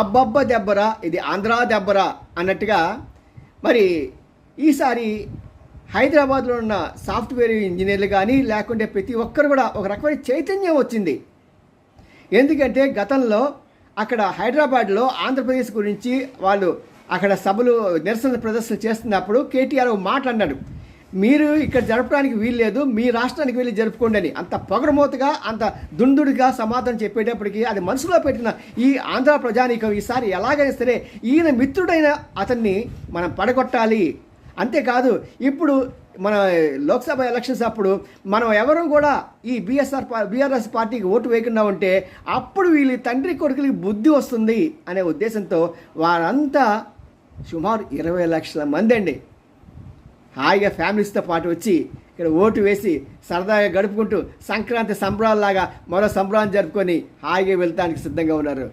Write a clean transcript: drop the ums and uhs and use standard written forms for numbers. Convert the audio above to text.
అబ్బబ్బ దెబ్బరా ఇది ఆంధ్రా దెబ్బరా అన్నట్టుగా మరి ఈసారి హైదరాబాద్లో ఉన్న సాఫ్ట్వేర్ ఇంజనీర్లు కానీ లేకుంటే ప్రతి ఒక్కరు కూడా ఒక రకమైన చైతన్యం వచ్చింది. ఎందుకంటే గతంలో అక్కడ హైదరాబాద్లో ఆంధ్రప్రదేశ్ గురించి వాళ్ళు అక్కడ సభలు నిరసన ప్రదర్శన చేస్తున్నప్పుడు కేటీఆర్ మాట్లాడినాడు, మీరు ఇక్కడ జరపడానికి వీల్లేదు, మీ రాష్ట్రానికి వెళ్ళి జరుపుకోండి అని. అంత పొగరమోతగా అంత దుందుడిగా సమాధానం చెప్పేటప్పటికీ అది మనసులో పెట్టిన ఈ ఆంధ్ర ప్రజానీకం ఈసారి ఎలాగైనా సరే ఈయన మిత్రుడైన అతన్ని మనం పడగొట్టాలి. అంతేకాదు ఇప్పుడు మన లోక్సభ ఎలక్షన్స్ అప్పుడు మనం ఎవరూ కూడా ఈ బీఆర్ఎస్ పార్టీకి ఓటు వేయకుండా ఉంటే అప్పుడు వీళ్ళ తండ్రి కొడుకులకి బుద్ధి వస్తుంది అనే ఉద్దేశంతో వారంతా సుమారు 20 లక్షల మంది అండి హాయిగా ఫ్యామిలీస్తో పాటు వచ్చి ఇక్కడ ఓటు వేసి సరదాగా గడుపుకుంటూ సంక్రాంతి సంబరాల్లాగా మరో సంబరాన్ని జరుపుకొని హాయిగా వెళ్తానికి సిద్ధంగా ఉన్నారు.